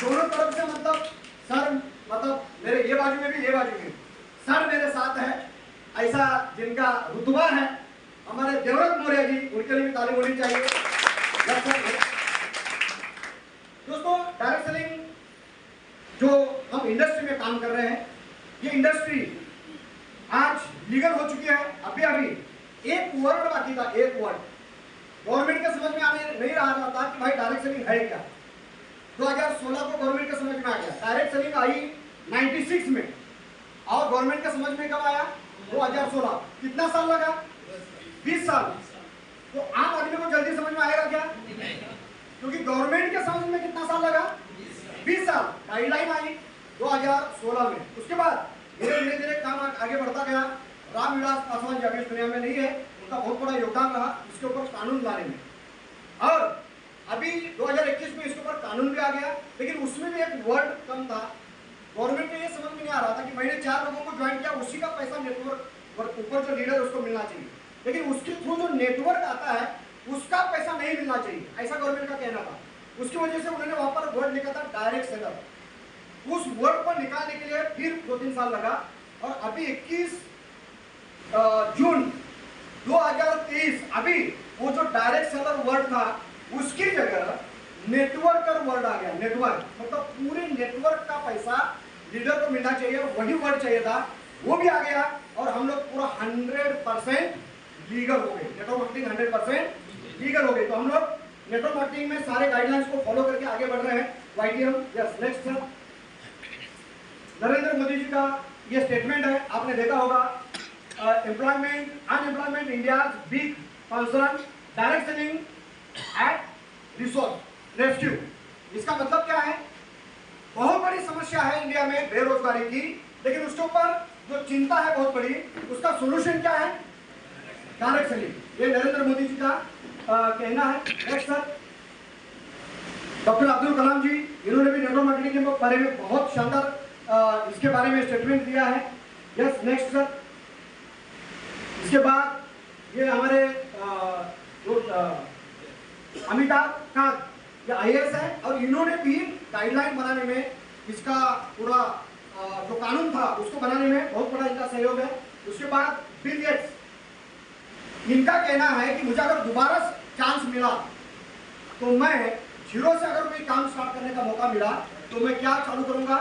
दोनों तरफ से मतलब सर, मतलब मेरे ये बाजू में भी, ये बाजू में सर मेरे साथ है, ऐसा जिनका रुतबा है हमारे देवव्रत मौर्य जी, उनके लिए भी ताली होनी चाहिए। दोस्तों, डायरेक्ट सेलिंग जो हम इंडस्ट्री में काम कर रहे हैं, ये इंडस्ट्री आज लीगल हो चुकी है। अभी एक वर्ड बाकी था, एक वर्ड गवर्नमेंट के समझ में आने नहीं रहा था कि भाई डायरेक्ट सेलिंग है क्या। 2016 को गवर्नमेंट के समझ में आ गया। डायरेक्ट सेलिंग आई 96 में, और गवर्नमेंट के समझ में कब आया? 2016। कितना साल लगा? 20 साल। तो आम आदमी को जल्दी समझ में आएगा क्या? क्योंकि गवर्नमेंट के समझ में कितना साल लगा? 20 साल। गाइडलाइन आई 2016 में। उसके बाद धीरे धीरे काम आगे बढ़ता गया। रामविलास पासवान जी अभी इस दुनिया में नहीं है, उनका बहुत बड़ा योगदान रहा इसके ऊपर कानून लाने में। और अभी 2021 में इसके ऊपर कानून भी आ गया, लेकिन उसमें भी एक वर्ड कम था। गवर्नमेंट को ये समझ में नहीं आ रहा था कि मैंने 4 लोगों को ज्वाइन किया, उसी का पैसा नेटवर्क ऊपर जो लीडर उसको मिलना चाहिए, लेकिन उसके थ्रू जो नेटवर्क आता है उसका पैसा नहीं मिलना चाहिए, ऐसा गवर्नमेंट का कहना था। उसकी वजह से उन्होंने वहां पर वर्ड लिखा था डायरेक्ट सेलर। उस वर्ड को निकालने के लिए फिर 2-3 साल लगा, और अभी 21 जून 2023 अभी वो जो डायरेक्ट सेलर वर्ड था उसकी जगह नेटवर्कर वर्ड आ गया। नेटवर्क मतलब पूरे नेटवर्क का पैसा लीडर को मिलना चाहिए, वही वर्ड चाहिए था, वो भी आ गया। और हम लोग पूरा 100% लीगल हो गए। नेटवर्क मार्केटिंग 100% लीगल हो गई। तो हम लोग नेटवर्क मार्केटिंग में सारे गाइडलाइंस को फॉलो करके आगे बढ़ रहे हैं। YTM, yes, next sir. Narendra Modi ji का ये स्टेटमेंट है, आपने देखा होगा, employment unemployment India big concern, direct selling at resource rescue. इसका मतलब क्या है? बहुत बड़ी समस्या है इंडिया में बेरोजगारी की, लेकिन उसके ऊपर जो चिंता है बहुत बड़ी, उसका सोल्यूशन क्या है? Direct selling. ये नरेंद्र मोदी जी का कहना है। Next sir. Doctor Abdul Kalam जी, इन्होंने भी नेटवर्क मार्केटिंग के बारे में बहुत शानदार इसके बारे में स्टेटमेंट दिया है। Yes, next sir. इसके बाद ये हमारे जो अमिताभ कांत, ये IAS है, और इन्होंने भी गाइडलाइन बनाने में, इसका पूरा जो कानून था उसको बनाने में बहुत बड़ा इनका सहयोग है। उसके बाद बिल गेट्स, इनका कहना है कि मुझे अगर दोबारा चांस मिला तो मैं जीरो से अगर कोई काम स्टार्ट करने का मौका मिला तो मैं क्या चालू करूंगा?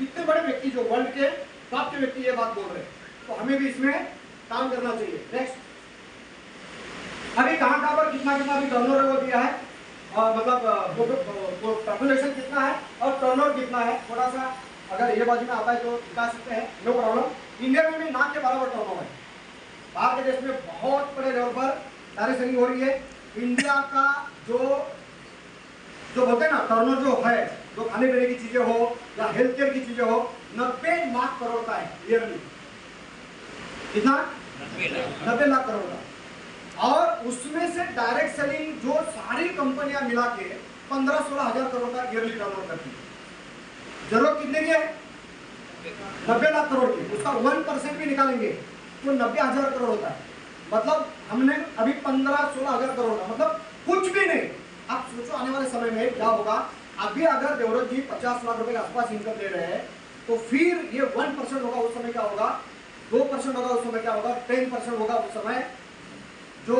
इतने बड़े व्यक्ति जो वर्ल्ड के टॉप के व्यक्ति ये बात बोल रहे हैं, तो हमें भी इसमें काम करना चाहिए। नेक्स्ट। अभी कहां पर कितना अभी टर्नओवर वो दिया है, और मतलब पॉपुलेशन कितना है और टर्नओवर कितना है, थोड़ा सा अगर ये बाजू में आता है तो दिखा सकते हैं, नो प्रॉब्लम। इंडिया में भी नाक के बराबर टर्नओवर है। बाहर के देश में बहुत बड़े लेवल पर डायरेक्ट सेलिंग हो रही है। इंडिया का जो बोलते हैं ना टर्नओवर जो है, जो खाने पीने की चीजें हो या हेल्थ केयर की चीजें हो, 90 लाख करोड़ का है ईयरली। कितना? 90 लाख करोड़ का। और उसमें से डायरेक्ट सेलिंग जो सारी कंपनियां मिला के 15-16 हजार करोड़ का ईयरली टर्नओवर करती है। जरूरत कितने की है? 90 लाख करोड़ की। उसका 1% भी निकालेंगे तो 90,000 करोड़ होता है। मतलब हमने अभी 15-16 हजार करोड़ का, मतलब कुछ भी नहीं। आप सोचो आने वाले समय में क्या होगा। अभी अगर देवव्रत जी 50 लाख रुपए के आसपास इनकम ले रहे हैं, तो फिर ये 1% होगा, उस समय क्या होगा? 2% होगा, उस समय क्या होगा? 10% होगा उस समय। जो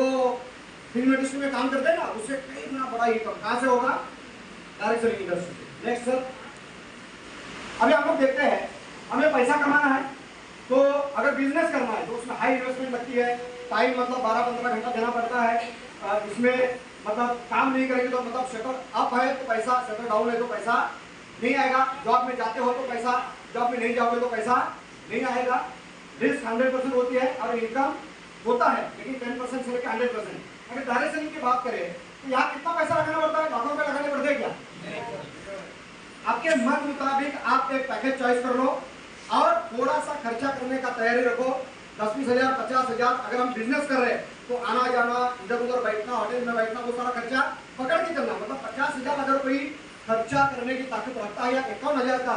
फिल्म इंडस्ट्री में काम करते हैं ना, उससे कई गुना बड़ा इनकम कहां से होगा? डायरेक्ट सेलिंग इंडस्ट्री से। Next sir. अभी हम लोग देखते हैं, हमें पैसा कमाना है तो अगर बिजनेस करना है तो उसमें हाई इन्वेस्टमेंट लगती है, टाइम मतलब 12-15 घंटा देना पड़ता है। इसमें मतलब काम नहीं करेंगे तो मतलब शटर अप है तो पैसा, शटर डाउन है तो पैसा नहीं आएगा। जॉब में जाते हो तो पैसा, जॉब में नहीं जाओगे तो पैसा नहीं आएगा। रिस्क 100% होती है और इनकम होता है, लेकिन 10% से लेकर 100%। अगर डायरेक्ट सेलिंग की बात करें तो यहाँ कितना पैसा लगाना पड़ता है? लाखों रुपए लगाने पड़ते हैं क्या? आपके मन मुताबिक आप एक पैकेज चॉइस कर लो और थोड़ा सा खर्चा करने का तैयारी रखो। 10-20 हजार, 50 हजार। अगर हम बिजनेस कर रहे हैं तो आना जाना, इधर उधर बैठना, होटल में बैठना, वो सारा खर्चा पकड़ के चलना। मतलब 50 हजार अगर कोई खर्चा करने की ताकत रखता है, या 51 हजार का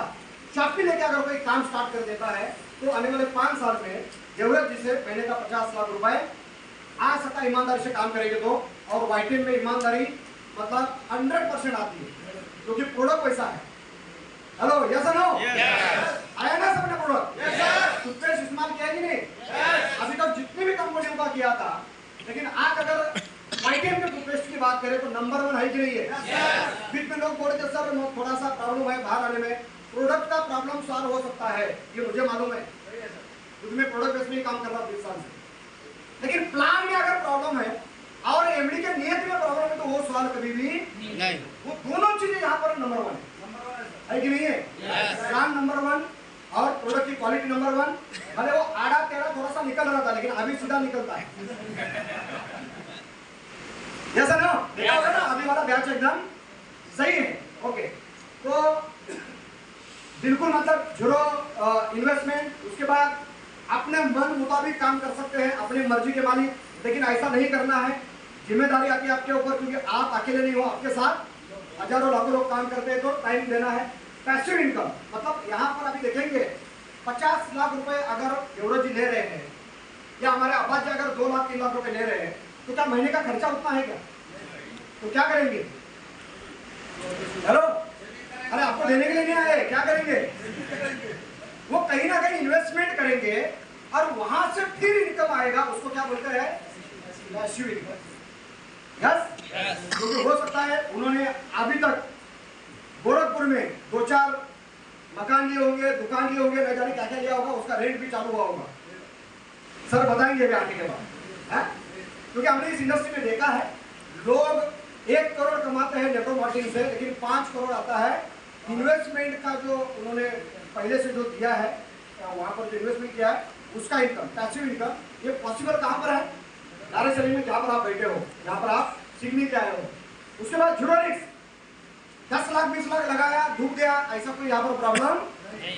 चाकरी लेके अगर कोई काम स्टार्ट कर देता है, तो आने वाले 5 साल में देवव्रत जी से महीने का 50 लाख रुपए आ सकता है ईमानदारी से काम करेंगे तो। और YTM में ईमानदारी मतलब 100% आती है। क्योंकि प्रोडक्ट वैसा है। हेलो, यस और नो? आया ना सबने प्रोडक्ट? टूथपेस्ट इस्तेमाल किया कि नहीं? अभी तक जितनी भी कंपनियों का किया था, लेकिन आज अगर वाइटेन के टूथपेस्ट की बात करें तो नंबर 1 है कि नहीं है? बीच में लोग बोलते सर थोड़ा सा प्रॉब्लम है बाहर आने में, प्रोडक्ट का प्रॉब्लम सॉल्व हो सकता है, ये मुझे मालूम है, क्योंकि मैं प्रोडक्ट बेस में ही काम कर रहा हूँ 20 साल से। लेकिन प्लान में अगर प्रॉब्लम है और एमडी के नियत में प्रॉब्लम है तो वो सवाल कभी भी नहीं। वो दोनों चीजें यहाँ पर नंबर 1 है कि नहीं है? प्लान नंबर 1 और प्रोडक्ट की क्वालिटी नंबर 1। भले वो आड़ा टेढ़ा थोड़ा सा निकल रहा था, लेकिन अभी सीधा निकलता है। यस ना? देखा होगा ना, अभी वाला बैच एकदम सही है। ओके, तो बिल्कुल मतलब जीरो इन्वेस्टमेंट, उसके बाद अपने मन मुताबिक काम कर सकते हैं, अपनी मर्जी के मालिक, लेकिन ऐसा नहीं करना है। जिम्मेदारी आती है आपके ऊपर, क्योंकि आप अकेले नहीं हो, आपके साथ हजारों लाखों लोग काम करते हैं, तो टाइम देना है। पैसिव इनकम मतलब यहाँ पर अभी देखेंगे 50 लाख रुपए अगर देवराज जी ले रहे हैं या हमारे अब्बा जी अगर 2 लाख 3 लाख रुपए ले रहे हैं, तो क्या महीने का खर्चा उतना है क्या? तो क्या करेंगे? हेलो, अरे आपको देने के लिए नहीं आए, क्या करेंगे? वो कहीं ना कहीं इन्वेस्टमेंट करेंगे और वहां से फिर इनकम आएगा, उसको क्या बोलते हैं? Passive income. यस, क्योंकि हो सकता है उन्होंने अभी तक गोरखपुर में 2-4 मकान लिए होंगे, दुकान लिए होंगे, न जाने क्या क्या लिया होगा, उसका रेंट भी चालू हुआ होगा। सर बताएंगे अभी आने के बाद, क्योंकि हमने इस इंडस्ट्री में देखा है लोग 1 करोड़ कमाते हैं नेटवर्क मार्केटिंग से, लेकिन 5 करोड़ आता है इन्वेस्टमेंट का, जो उन्होंने पहले से जो दिया है, वहां पर जो इन्वेस्टमेंट किया है उसका इनकम, पैसिव इनकम। ये पॉसिबल कहां पर है? दारे सलीम में, जहां पर आप बैठे हो, जहां पर आप सीखने के आए हो। उसके बाद जीरो रिस्क, 10 लाख 20 लाख लगाया, डूब गया, ऐसा कोई यहाँ पर प्रॉब्लम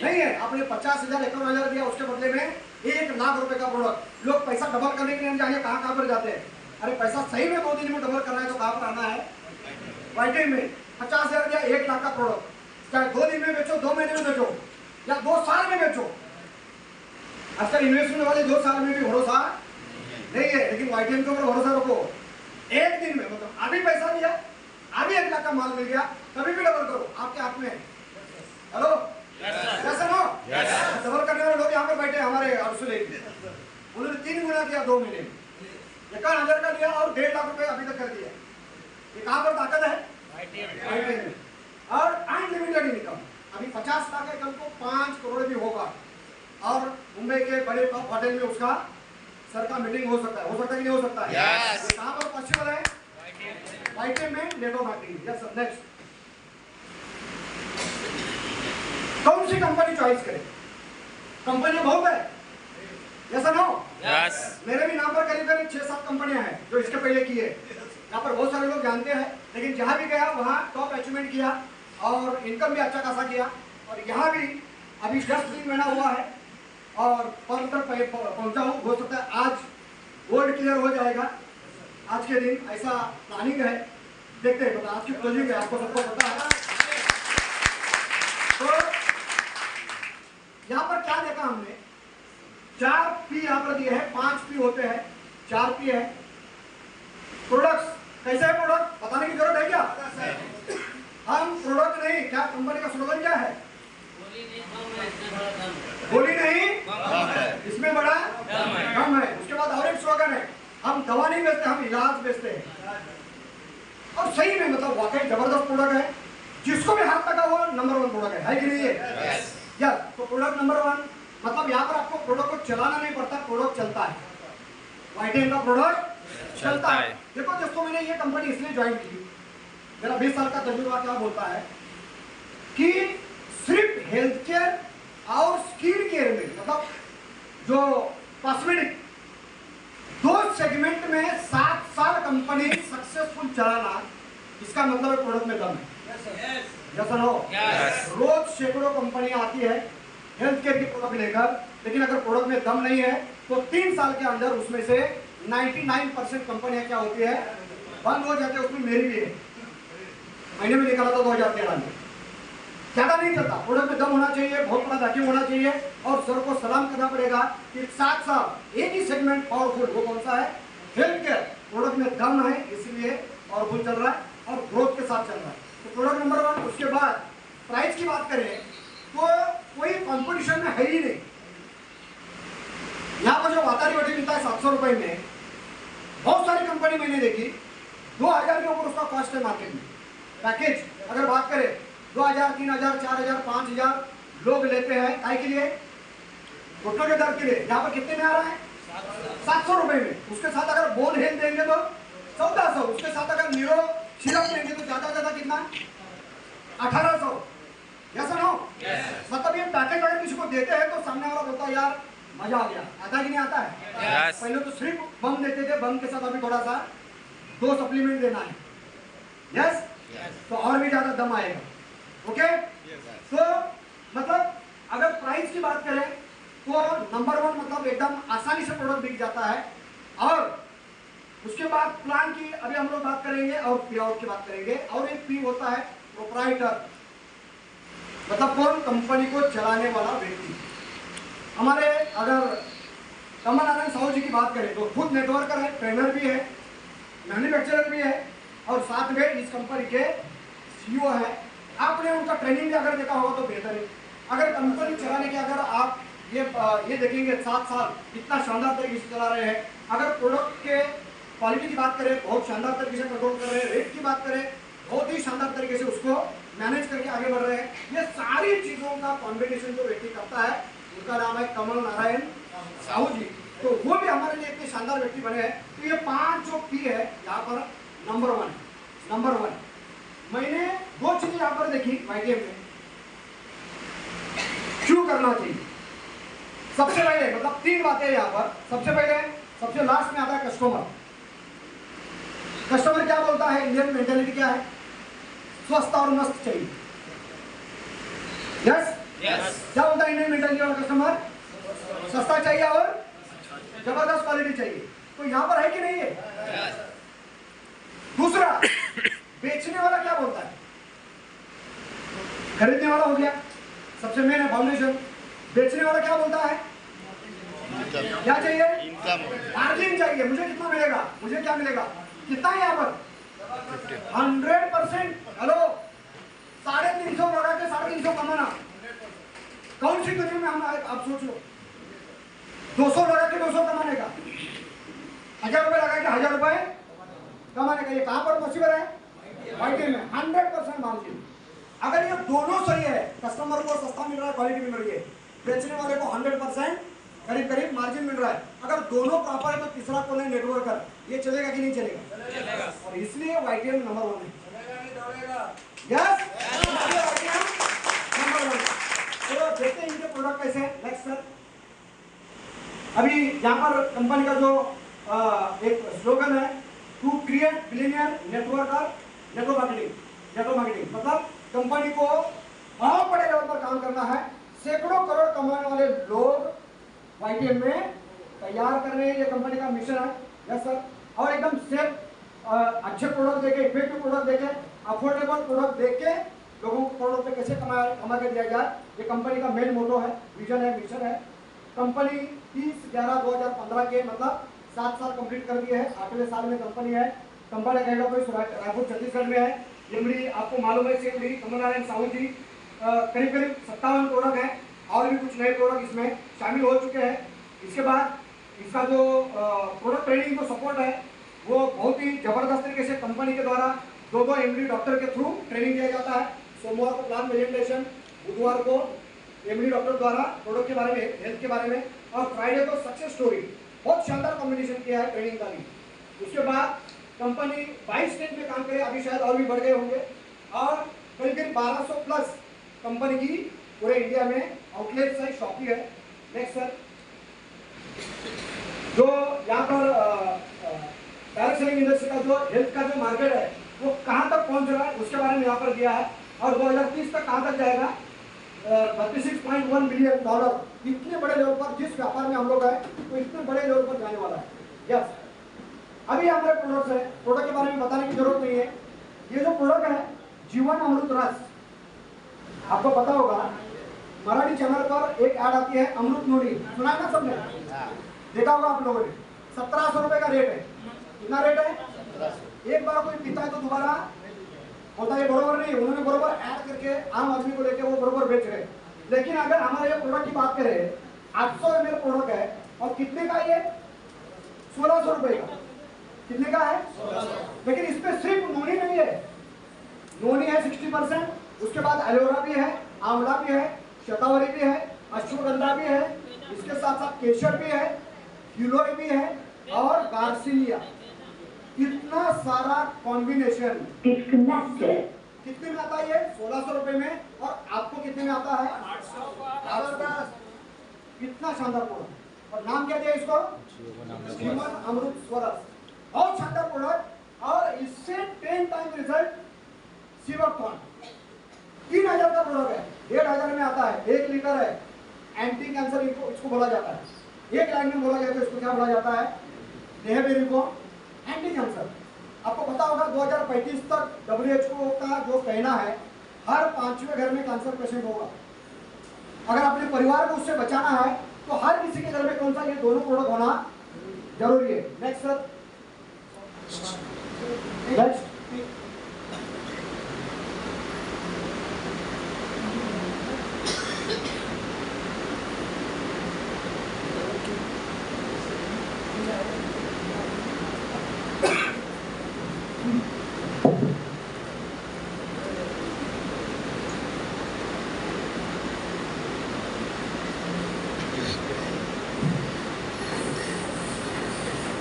नहीं है। आपने 50,000 51,000 दिया, उसके बदले में 1 लाख रुपए का प्रोडक्ट। लोग पैसा डबल करने के लिए जाने कहाँ पर जाते हैं। अरे पैसा सही में 2 दिन में डबल करना है तो कहाँ पर आना है? वाइटेन में 50,000 दिया, 1 लाख का प्रोडक्ट, चाहे 2 दिन में बेचो, 2 महीने में बेचो या 2 साल में बेचो। आजकल इन्वेस्टमेंट वाले 2 साल में भी भरोसा नहीं है, लेकिन वाइटेन के ऊपर भरोसा रखो। 1 दिन में मतलब अभी पैसा दिया, अभी 1 लाख का माल मिल गया, कभी भी डबल करो, आपके हाथ में है। हेलो, कैसे हो? डबल करने वाले लोग यहाँ पर बैठे हमारे अर्सुले, उन्होंने 3 गुना किया 2 महीने में, 51,000 का लिया और 1.5 लाख रुपए अभी तक कर दिया। ये कहाँ पर ताकत है? वाइटेन में। और अनलिमिटेड इनकम, अभी 50 लाख है, कल को 5 करोड़ भी होगा, और मुंबई के बड़े टॉप होटल में उसका सर का मीटिंग हो सकता है कि नहीं हो सकता है? yes. कहाँ पर पॉसिबल है? वाइटेन में network marketing. Yes sir, next कौन सी कंपनी चॉइस करें? कंपनी बहुत है, यस नो? यस। मेरे भी नाम पर करीब 6-7 कंपनियां हैं जो इसके पहले किए। यहाँ पर बहुत सारे लोग जानते हैं, लेकिन जहाँ भी गया वहाँ टॉप अचीवमेंट किया और इनकम भी अच्छा खासा किया। और यहाँ भी अभी जस्ट 3 महीना हुआ है और पर तक पहुँचा हूँ। हो सकता है आज गोल्ड क्लियर हो जाएगा आज के दिन, ऐसा प्लानिंग है, देखते हैं। पता आज की क्लोजिंग है, आपको सबको पता है। तो यहाँ पर क्या देखा हमने? 4 P यहाँ पर दिए हैं, 5 P होते हैं, 4 P है। प्रोडक्ट्स कैसे है? प्रोडक्ट बताने की जरूरत है क्या? हम प्रोडक्ट नहीं, क्या कंपनी का स्लोगन क्या है? गोली नहीं, इसमें बड़ा कम है। उसके बाद और एक स्लोगन है, हम दवा नहीं बेचते, हम इलाज बेचते हैं। और सही में मतलब वाकई जबरदस्त प्रोडक्ट है, जिसको भी हाथ लगा वो नंबर 1 प्रोडक्ट है कि नहीं है? यस। तो प्रोडक्ट नंबर 1 मतलब यहाँ पर आपको प्रोडक्ट को चलाना नहीं पड़ता, प्रोडक्ट चलता है। वाइटेन का प्रोडक्ट चलता है। देखो दोस्तों, मैंने ये कंपनी इसलिए ज्वाइन की, मेरा 20 साल का तजुर्बा क्या बोलता है कि सिर्फ हेल्थ केयर और स्किन केयर में, मतलब जो कॉस्मेटिक 2 सेगमेंट में 7 साल कंपनी सक्सेसफुल चलाना, इसका मतलब है प्रोडक्ट में दम है। यस और नो? रोज सैकड़ों कंपनियां आती है हेल्थ केयर की प्रोडक्ट लेकर, लेकिन अगर प्रोडक्ट में दम नहीं है तो 3 साल के अंदर उसमें से 99% कंपनियां क्या होती है? बंद हो जाती है। उसमें मेरी भी है, महीने में निकाला था 2013 में। ज्यादा नहीं चलता, प्रोडक्ट में दम होना चाहिए, बहुत बड़ा वैक्यूम होना चाहिए। और सर को सलाम करना पड़ेगा कि 7 साल एक ही सेगमेंट पावरफुल, वो कौन सा है? Health care. प्रोडक्ट में दम है, इसलिए पावरफुल चल रहा है और ग्रोथ के साथ चल रहा है। तो प्रोडक्ट नंबर 1। उसके बाद प्राइस की बात करें तो कोई कंपटीशन में है ही नहीं। यहाँ पर जो वातारी वटी मिलता है 700 रुपए में, बहुत सारी कंपनी मैंने देखी 2000 के ऊपर उसका कॉस्ट है मार्केट में। पैकेज अगर बात करें 2000, 3000, 4000, 5000 लोग लेते हैं काय के लिए, घुटनों के दर्द के लिए। यहाँ पर कितने में आ रहा है? 700 रुपए में। उसके साथ अगर बोन हेल्थ देंगे तो 1400, उसके साथ अगर न्यूरो सिरप देंगे तो ज्यादा ज्यादा कितना? 1800। Yes no? मतलब ये पैकेज अगर किसी को देते हैं तो सामने वाला बोलता है यार मजा आ गया। आता है कि नहीं आता है? पहले तो सिर्फ बम देते थे, बम के साथ अभी थोड़ा सा 2 सप्लीमेंट देना है। यस? तो और भी ज्यादा दम आएगा। ओके? तो मतलब अगर प्राइस की बात करें तो नंबर 1 मतलब एकदम आसानी से प्रोडक्ट बिक जाता है। और उसके बाद प्लान की अभी हम लोग बात करेंगे और पे आउट की बात करेंगे। और एक पी होता है प्रोप्राइटर, मतलब कौन? कंपनी को चलाने वाला व्यक्ति। हमारे अगर कमल नारायण साहू जी की बात करें तो खुद नेटवर्कर है, ट्रेनर भी है, मैन्युफैक्चरर भी है और साथ में इस कंपनी के सीईओ है। आपने उनका ट्रेनिंग भी अगर देखा होगा तो बेहतर है। अगर कंपनी चलाने के अगर आप ये देखेंगे 7 साल कितना शानदार तरीके से चला रहे हैं। अगर प्रोडक्ट के क्वालिटी की बात करें बहुत शानदार तरीके से कंट्रोल कर रहे हैं, रेट की बात करें बहुत ही शानदार तरीके से उसको मैनेज करके आगे बढ़ रहे हैं। ये सारी चीजों का कॉम्बिनेशन जो व्यक्ति करता है उनका नाम है कमल नारायण साहू जी। तो वो भी हमारे लिए इतने शानदार व्यक्ति बने हैं। तो ये 5 जो पी है यहाँ पर नंबर 1 है। नंबर 1 मैंने 2 चीजें यहाँ पर देखी वाईटीएम में क्यों करना चाहिए। सबसे पहले मतलब 3 बातें यहाँ पर। सबसे पहले सबसे लास्ट में आता है कस्टमर। कस्टमर क्या बोलता है? इंडियन मेंटेलिटी क्या है? स्वस्थ और मस्त चाहिए। यस? क्या बोलता है इंडियन मेंटेलिटी वाला कस्टमर? सस्ता चाहिए और जबरदस्त क्वालिटी चाहिए। तो यहाँ पर है कि नहीं है? दूसरा, बेचने वाला क्या बोलता है? खरीदने वाला हो गया सबसे मेन है फाउंडेशन। बेचने वाला क्या बोलता है? क्या चाहिए? मार्जिन चाहिए। मुझे कितना मिलेगा? मुझे क्या मिलेगा? कितना है यहाँ पर? 100%। हेलो, 350 लगा के 350 कमाना कौन सी दुनिया में हम? आप सोच लो, 200 लगा के 200 कमाने का, 1000 रुपए लगा के 1000 रुपए कमाने का। ये कहां पर पॉसिबल है? वाईटीएम में 100% मार्जिन। अगर ये दोनों सही है, कस्टमर को सस्ता मिल रहा है, क्वालिटी मिल रही है, बेचने वाले को 100% करीब करीब मार्जिन मिल रहा है, अगर दोनों प्रॉपर है तो तीसरा कौन है? नेटवर्कर। ये चलेगा कि नहीं चलेगा? और इसलिए वाईटीएम नंबर 1 है। Yes, number 1। तो देखते हैं इनके प्रोडक्ट कैसे हैं। नेक्स्ट सर, अभी यहाँ पर कंपनी का जो एक स्लोगन है, टू क्रिएट बिलियनियर नेटवर्क और नेटवर्क मार्केटिंग। मतलब कंपनी को बहुत बड़े लेवल पर काम करना है, सैकड़ों करोड़ कमाने वाले लोग वाईटीएम में तैयार कर रहे हैं। ये कंपनी का मिशन है। Yes sir. और एकदम सेफ अच्छे प्रोडक्ट देके, इफेक्टिव प्रोडक्ट देके, अफोर्डेबल प्रोडक्ट देके लोगों को प्रोडक्ट पे कैसे कमा के दिया जाए, ये कंपनी का मेन मोटो है, विजन है, मिशन है। कंपनी 30/11/2015 के मतलब 7 साल कंप्लीट कर दिए हैं। 8वें साल में कंपनी है। कंपनी का हेड ऑफिस रायपुर छत्तीसगढ़ में है। एमडी आपको मालूम है, एमडी कमल नारायण साहू जी करीब करीब 57 प्रोडक्ट हैं और भी कुछ नए प्रोडक्ट इसमें शामिल हो चुके हैं। इसके बाद इसका जो प्रोडक्ट ट्रेनिंग जो सपोर्ट है वो बहुत ही जबरदस्त तरीके से कंपनी के द्वारा 2 एमडी डॉक्टर के थ्रू ट्रेनिंग दिया जाता है। सोमवार को प्लान प्रेजेंटेशन, बुधवार को एमडी डॉक्टर द्वारा प्रोडक्ट के बारे में, हेल्थ के बारे में, और फ्राइडे को सक्सेस स्टोरी। बहुत शानदार कॉम्बिनेशन किया है ट्रेनिंग का भी। उसके बाद कंपनी 22 स्टेट में काम करे, अभी शायद और भी बढ़ गए होंगे, और करीब 1200 प्लस कंपनी की पूरे इंडिया में आउटलेट्स है, शॉपी है। नेक्स्ट सर, जो यहाँ पर डायरेक्ट सेलिंग इंडस्ट्री का जो हेल्थ का जो मार्केट है वो कहाँ तक पहुँच रहा है उसके बारे में यहाँ पर दिया है, और 2030 तक कहाँ तक जाएगा? $36.1 बिलियन। इतने बड़े लेवल पर जिस व्यापार में हम लोग हैं तो इतने बड़े लेवल पर जाने वाला है। यस, अभी हमारे प्रोडक्ट्स है, प्रोडक्ट के बारे में बताने की जरूरत नहीं है। ये जो प्रोडक्ट है जीवन अमृत रस, आपको पता होगा मराठी चैनल पर एक ऐड आती है अमृत नोनी, सुना है ना सबने? देखा होगा आप लोगों ने। 1700 रुपए का रेट है। कितना रेट है? एक बार कोई पीता है तो दोबारा होता ये बरोबर नहीं, उन्होंने बरोबर ऐड करके आम आदमी को लेके वो बरोबर बेच रहे। लेकिन अगर हमारे ये प्रोडक्ट की बात करें, 800 ml प्रोडक्ट है और कितने का ये 1600 रुपए का, कितने का है 1600। लेकिन इसमें सिर्फ नोनी नहीं है, नोनी है 60%, उसके बाद एलोवेरा भी है, आंवला भी है, शतावरी भी है, अश्वगंधा भी है, इसके साथ साथ केसर भी है, गिलोय भी है और गार्सिनिया। इतना सारा कॉम्बिनेशन कितने में आता है ये 1600 रुपए में, और आपको कितने में आता है 800। कितना शानदार प्रोडक्ट, और नाम क्या दिया इसको, जीवन अमृत स्वरस। बहुत शानदार प्रोडक्ट, और इससे 10 टाइम रिजल्ट सिवकथॉन। 3000 का प्रोडक्ट है, 1500 में आता है, 1 लीटर है। एंटी कैंसर इसको बोला जाता है, एक लाइन में बोला जाता है इसको क्या बोला जाता है, नेहेबेरिको एंटी कैंसर। आपको पता होगा 2035 तक WHO का जो कहना है, हर 5वें घर में कैंसर पेशेंट होगा। अगर अपने परिवार को उससे बचाना है तो हर किसी के घर में कौन सा ये दोनों प्रोडक्ट होना जरूरी है। Next sir, next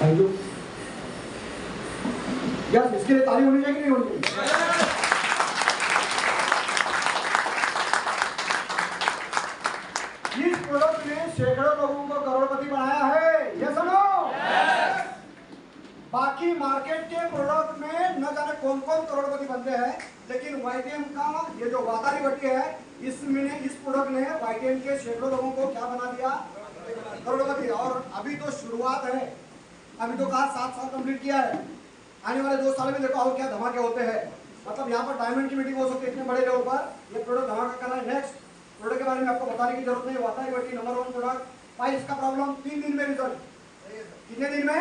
thank you. Yes, इसके लिए ताली होनी चाहिए कि नहीं होनी चाहिए। इस प्रोडक्ट ने सैकड़ों लोगों को करोड़पति बनाया है, ये सुनो। बाकी मार्केट के प्रोडक्ट में न जाने कौन कौन करोड़पति बनते हैं, लेकिन वाईटीएम का ये जो वातारी बटी है, इसमें इस प्रोडक्ट ने वाईटीएम के सैकड़ों लोगों को क्या बना दिया, करोड़पति। और अभी तो शुरुआत है, अभी तो कहा 7 साल कंप्लीट किया है, आने वाले 2 साल में देखो और क्या धमाके होते हैं। मतलब यहाँ पर डायमंड की मीटिंग हो सकती है इतने बड़े लेवल पर, ये प्रोडक्ट धमाका कर रहा है। नेक्स्ट प्रोडक्ट के बारे में आपको बताने की जरूरत नहीं, वातारी बटी नंबर 1 प्रोडक्ट। पाइल्स का प्रॉब्लम 3 दिन में रिजल्ट, कितने दिन में,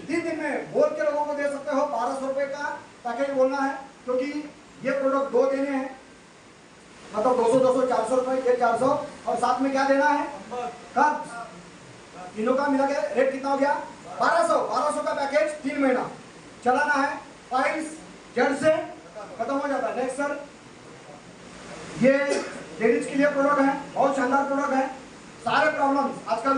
3 दिन में बोल के लोगों को दे सकते हो। 1200 रुपए का पैकेज बोलना है, क्योंकि ये प्रोडक्ट 2 देने हैं, मतलब 200 400 रुपए, ये 400, और साथ में क्या देना है, कब तीनों का मिला के रेट कितना हो गया 1200 का पैकेज 3 महीना चलाना है। पाइल्स जड़ से खत्म हो जाता है। नेक्स्ट सर, ये लेडीज के लिए प्रोडक्ट है, बहुत शानदार प्रोडक्ट है। सारे प्रॉब्लम्स आजकल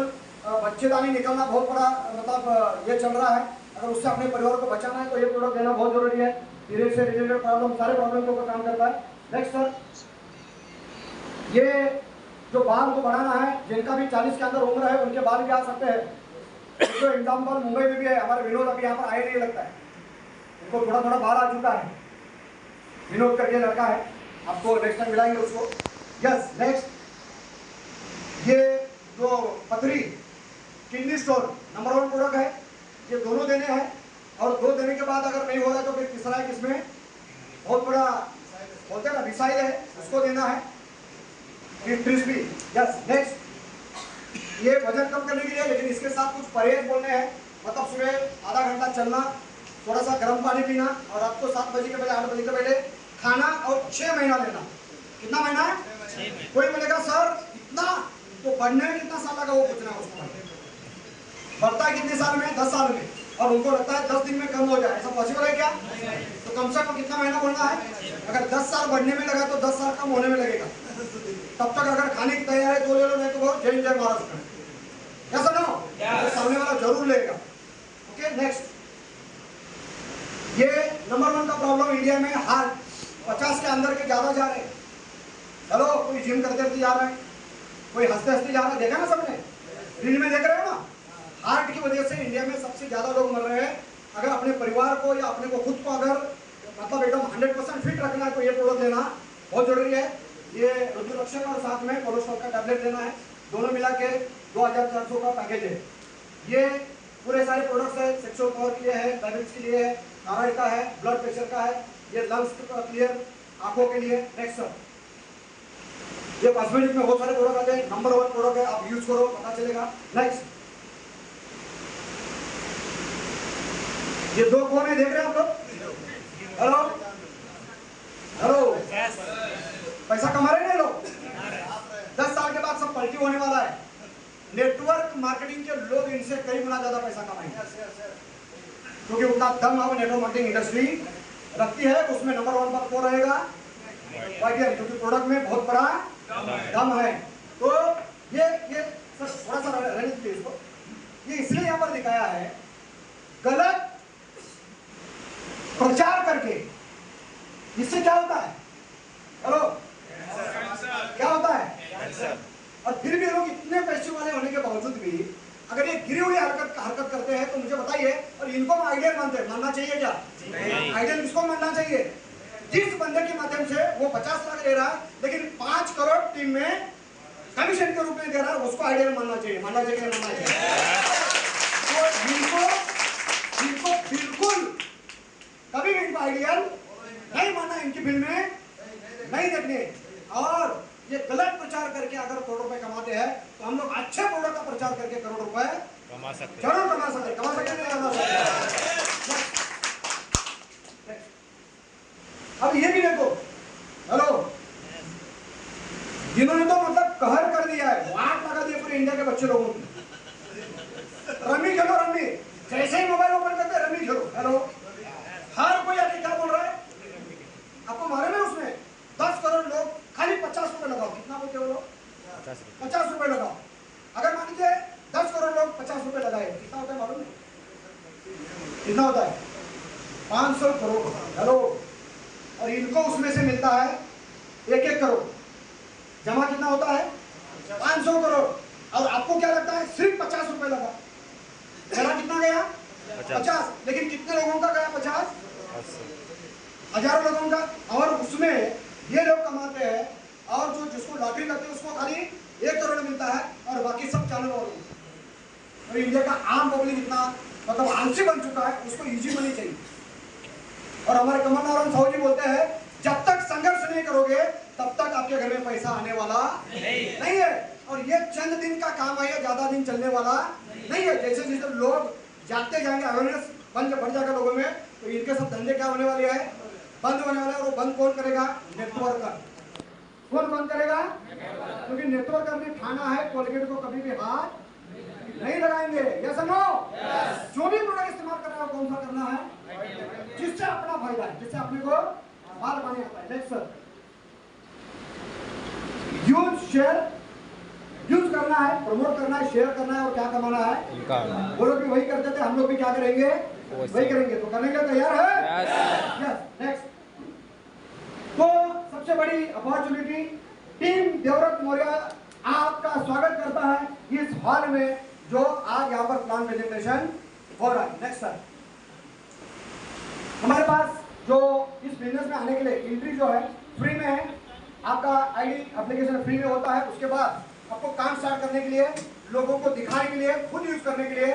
बच्चेदानी निकलना बहुत बड़ा मतलब ये चल रहा है, अगर उससे अपने परिवार को बचाना है तो ये प्रोडक्ट देना बहुत जरूरी है। पीरियड से रिलेटेड प्रॉब्लम, सारे प्रॉब्लम को काम करता है। नेक्स्ट सर, ये जो बाल को बढ़ाना है, जिनका भी 40 के अंदर उम्र है उनके बाल भी आ सकते हैं। जो एग्जाम्पल मुंबई में भी है, हमारे विनोद अभी यहाँ पर आए नहीं लगता है, इनको थोड़ा थोड़ा बाल आ चुका है। विनोद करके लड़का है, आपको नेक्स्ट टाइम मिलाएंगे उसको। यस, नेक्स्ट, ये जो पथरी किडनी स्टोन नंबर 1 प्रोडक्ट है, ये दोनों देने हैं, और 2 देने के बाद अगर नहीं हो रहा तो फिर तीसरा है, किसमें बहुत बड़ा बोलते हैं ना मिसाइल है, उसको देना है, फ्रिस्बी। यस, नेक्स्ट, ये वजन कम करने के लिए, लेकिन इसके साथ कुछ परहेज बोलने हैं, मतलब सुबह आधा घंटा चलना, थोड़ा सा गर्म पानी पीना, और रात को 7 बजे के पहले 8 बजे के पहले खाना, और 6 महीना लेना। कितना महीना है? कोई बोलेगा सर इतना, तो बढ़ने में कितना साल लगा वो पूछना है उसको। बढ़ता है कितने साल में? 10 साल में, और उनको लगता है 10 दिन में कम हो जाए, ऐसा पॉसिबल है क्या? तो कम से कम कितना महीना बोलना है? अगर 10 साल बढ़ने में लगा तो 10 साल कम होने में लगेगा। तब तक अगर खाने की तैयारी है तो ले लो, नहीं तो बहुत जय जय महाराष्ट्र। कैसा ना तो सामने वाला जरूर लेगा। ओके, नेक्स्ट, ये नंबर 1 का प्रॉब्लम इंडिया में, हार्ट 50 के अंदर के ज्यादा जा रहे हैं। चलो, कोई जिम करते जा रहा है, कोई हंसते हंसते जा रहा है, देखा ना सबने, रील में देख रहे हो ना। हार्ट की वजह से इंडिया में सबसे ज्यादा लोग मर रहे हैं। अगर अपने परिवार को या अपने को खुद को अगर मतलब एकदम 100% फिट रखना है तो ये प्रोडक्ट लेना बहुत जरूरी है। ये रुद्राक्षक और साथ में कोलेस्ट्रॉल का टैबलेट लेना है, दोनों मिला के 2400 का पैकेज है। ये पूरे सारे प्रोडक्ट्स है, सेक्सुअल पावर के लिए है, डायबिटीज के लिए है, थायराइड का है, ब्लड प्रेशर का है, ये लंग्स का क्लियर, आंखों के लिए। नेक्स्ट सर, ये कॉस्मेटिक में बहुत सारे प्रोडक्ट आते हैं, नंबर 1 प्रोडक्ट है, आप यूज करो पता चलेगा। नेक्स्ट, ये 2 कौन है देख रहे हैं आप लोग? हेलो, पैसा कमा रहे हैं लोग। 10 साल के बाद सब पलटी होने वाला है। नेटवर्क मार्केटिंग के लोग इनसे कई गुना ज्यादा पैसा कमाएंगे, क्योंकि उतना दम अब नेटवर्क मार्केटिंग इंडस्ट्री रखती है। उसमें नंबर 1 पर कौन रहेगा? YTN, क्योंकि प्रोडक्ट में बहुत बड़ा दम है। तो ये सर थोड़ा सा रहने दीजिए इसको। ये इसलिए यहाँ पर दिखाया है, गलत प्रचार करके इससे क्या होता है? हेलो, क्या होता है? और फिर भी लोग इतने पैसे वाले होने के बावजूद भी अगर ये गिरी हुई हरकत करते हैं तो मुझे बताइए, और इनको आइडियल मानना चाहिए क्या? आइडियल किसको मानना चाहिए? जिस बंदे के माध्यम से वो 50 लाख ले रहा है लेकिन 5 करोड़ टीम में कमीशन के रूप में दे रहा है, उसको आइडियल मानना चाहिए। मानना चाहिए तो इनको बिल्कुल कभी भी इनको आइडियल नहीं मानना, इनकी फिल्म में नहीं देखने। और ये गलत प्रचार करके अगर करोड़ रुपए कमाते हैं तो हम लोग अच्छे प्रोडक्ट का प्रचार करके करोड़ रुपए कमा सकते, जरूर कमा सकते नहीं कमा सकते। अब ये भी देखो, हेलो, जिन्होंने तो मतलब कहर कर दिया है, वाट लगा दिया पूरे इंडिया के बच्चे लोगों को। रमी खेलो, रमी, जैसे ही मोबाइल ओपन करते हैं रमी खेलो। हेलो, हर कोई आके क्या बोल रहा है? आपको मालूम है उसमें 10 करोड़ लोग खाली 50 रुपए लगाओ। कितना बोलते हो लोग? 50 रुपए लगाओ। अगर मान लीजिए 10 करोड़ लोग 50 रुपए लगाए, कितना होता है मालूम है? कितना होता है? 500 करोड़। हेलो, और इनको उसमें से मिलता है 1-1 करोड़। जमा कितना होता है? 500 करोड़। और आपको क्या लगता है? सिर्फ 50 रुपए लगा। मेरा कितना गया? 50। लेकिन कितने लोगों का गया? 50, हजारों लोगों का। और उसमें ये लोग कमाते हैं, और जो जिसको लॉटरी लगती है उसको खाली 1 करोड़ मिलता है, और बाकी सब चैनल वालों को। और इंडिया का आम पब्लिक इतना मतलब आलसी बन चुका है, उसको इजी मनी चाहिए। और हमारे कमल नारायण साहू जी बोलते हैं, जब तक संघर्ष नहीं करोगे तब तक आपके घर में पैसा आने वाला नहीं है। और ये चंद दिन का काम है, ये ज्यादा दिन चलने वाला नहीं है। जैसे जैसे लोग जागते जाएंगे, अवेयरनेस बढ़ जाएगा लोगों में, तो इनके सब धंधे क्या होने वाले हैं? बंद होने वाला है। और वो बंद कौन करेगा? नेटवर्कर। कौन बंद करेगा? क्योंकि नेटवर्कर ने ठाना है कोलगेट को कभी भी हाथ नहीं लगाएंगे। यस और नो? जो भी प्रोडक्ट इस्तेमाल करना है कौन सा करना है? जिससे अपना फायदा है, जिससे अपने को बाल पानी आता है। नेक्स्ट सर, यूज करना है, प्रमोट करना है, शेयर करना है, और क्या कमाना है? वो लोग भी वही करते थे, हम लोग भी क्या करेंगे? वही करेंगे। तो करने के लिए तैयार है? यस। नेक्स्ट, तो सबसे बड़ी अपॉर्चुनिटी, टीम देवव्रत मौर्य आपका स्वागत करता है इस हॉल में जो आज यहाँ पर प्लान प्रेजेंटेशन हो रहा है। नेक्स्ट सर, हमारे पास जो इस बिजनेस में आने के लिए एंट्री जो है फ्री में है। आपका आईडी एप्लीकेशन फ्री में होता है। उसके बाद आपको काम स्टार्ट करने के लिए, लोगों को दिखाने के लिए, खुद यूज करने के लिए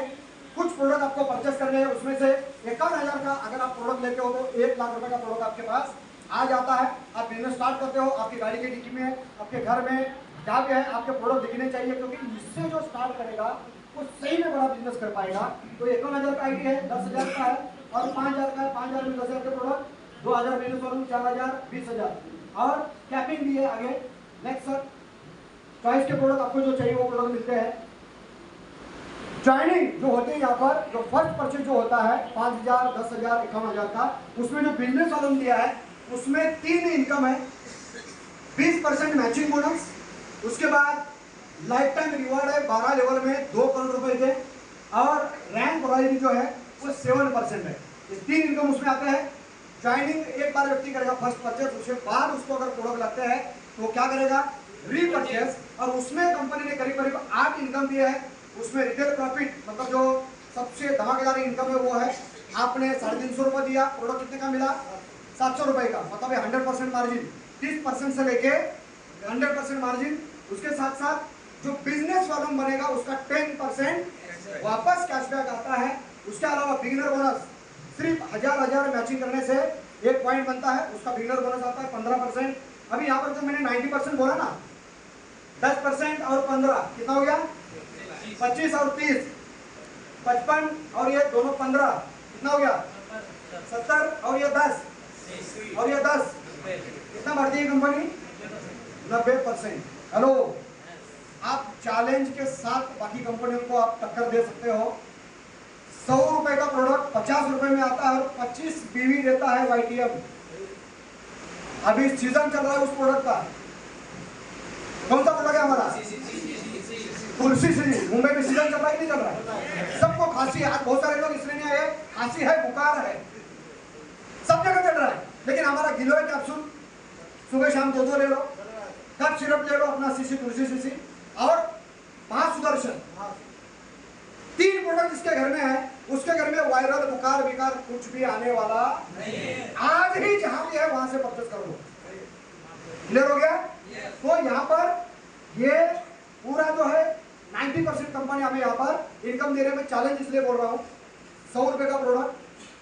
कुछ प्रोडक्ट आपको परचेस करने हैं। उसमें से 51,000 का अगर आप प्रोडक्ट लेते हो तो 1 लाख रुपए का प्रोडक्ट आपके पास आ जाता है। आप बिजनेस स्टार्ट करते हो, आपकी गाड़ी की डिक्की में, आपके घर में जहाँ भी है आपके प्रोडक्ट दिखने चाहिए, क्योंकि इससे जो स्टार्ट करेगा वो सही में बड़ा बिजनेस कर पाएगा। तो 51,000 का आईडी है, 10,000 का है, और 5,000 का है। 5,000 में 10,000 के प्रोडक्ट, 2,000 बिजनेस वालों, 4,000, 20,000, और कैपिंग भी है आगे। नेक्स्ट सर, चॉइस के प्रोडक्ट आपको जो चाहिए वो प्रोडक्ट मिलते हैं। ज्वाइनिंग जो होती है यहाँ पर, जो फर्स्ट परचेज जो होता है 5,000, 10,000, 51,000 का, उसमें जो बिजनेस वालों ने दिया है उसमें 3 इनकम है। 20% मैचिंग बोनस, उसके बाद लाइफ टाइम रिवॉर्ड है 12 लेवल में 2 करोड़ रुपए के, और रैंक रॉयल्टी जो है वो 7% है। ये 3 इनकम उसमें आते हैं। ज्वाइनिंग एक बार व्यक्ति करेगा फर्स्ट परचेज, उसके बाद उसको अगर प्रोडक्ट लगते हैं तो क्या करेगा? रीपरचेज। और उसमें कंपनी ने करीब करीब 8 इनकम दिए है। उसमें रिटेल प्रॉफिट मतलब जो सबसे धमाकेदार इनकम है वो है, आपने 350 रुपये दिया, प्रोडक्ट कितने का मिला? 700 रुपये का, मतलब 100% मार्जिन, 30% से लेके 100% मार्जिन। उसके साथ साथ जो बिजनेस वालों बनेगा उसका 10% वापस कैशबैक आता है। उसके अलावा बिगिनर बोनस, सिर्फ 1000 मैचिंग करने से 1 पॉइंट बनता है, उसका बिगिनर बोनस आता है 15%। अभी यहाँ पर जो मैंने 90% बोला ना, 10% और 15 कितना हो गया? 25 और 30, 55 और ये दोनों 15 कितना हो गया? 70 और ये 10 और ये 10 कितना बढ़ती है कंपनी? 90%। हेलो, आप चैलेंज के साथ बाकी कंपनियों को आप टक्कर दे सकते हो। 100 रुपए का प्रोडक्ट 50 रुपए में आता है और 25 बीवी देता है YTM। अभी सीजन चल रहा है उस प्रोडक्ट का। कौन सा प्रोडक्ट है हमारा? तुलसी सी। मुंबई में सीजन चल रहा है, नहीं चल रहा है? सबको खांसी है। आज बहुत सारे लोग इसलिए नहीं आए, खांसी है, बुखार है, सब जगह चल रहा है। लेकिन हमारा गिलोय कैप्सूल सुबह शाम 2 ले लो, कफ सिरप ले लो अपना सीसी तुलसी सीसी, और 5 सुदर्शन। 3 प्रोडक्ट इसके घर में है, उसके घर में वायरल बुखार बिकार कुछ भी आने वाला नहीं। आज ही जहां भी है वहां से परचेस कर लो। क्लियर हो गया? तो यहाँ पर ये पूरा जो है 90% कंपनी हमें यहाँ पर इनकम दे रहे हैं। मैं चैलेंज इसलिए बोल रहा हूँ, 100 रुपए का प्रोडक्ट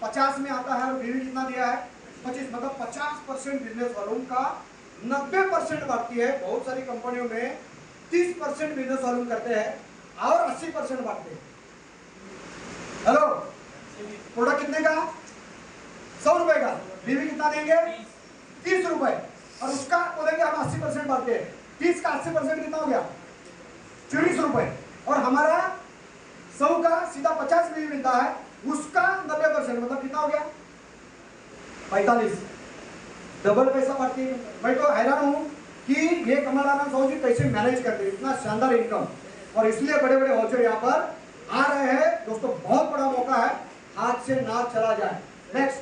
50 में आता है और बीवी कितना दिया है? 25। मतलब 50% बिजनेस वॉल्यूम का 90% बांटती है। बहुत सारी कंपनियों में 30% बिजनेस वॉल्यूम करते हैं और 80% बांटते हैं। हेलो, प्रोडक्ट कितने का? 100 रुपए का। बीवी कितना देंगे? 30 रुपए। और उसका बोलेंगे हम 80% बांटते हैं। 30 का 80% कितना हो गया? 24 रुपए। और हमारा 100 का सीधा 50 बीवी मिलता है, उसका 90% मतलब कितना हो गया? 45। डबल पैसा बांटती है। मैं तो हैरान हूं कि ये कमल आनंद साहू जी कैसे मैनेज करते हैं इतना शानदार इनकम। और इसलिए बड़े बड़े होचर यहाँ पर आ रहे हैं। दोस्तों, बहुत बड़ा मौका है, हाथ से ना चला जाए। नेक्स्ट,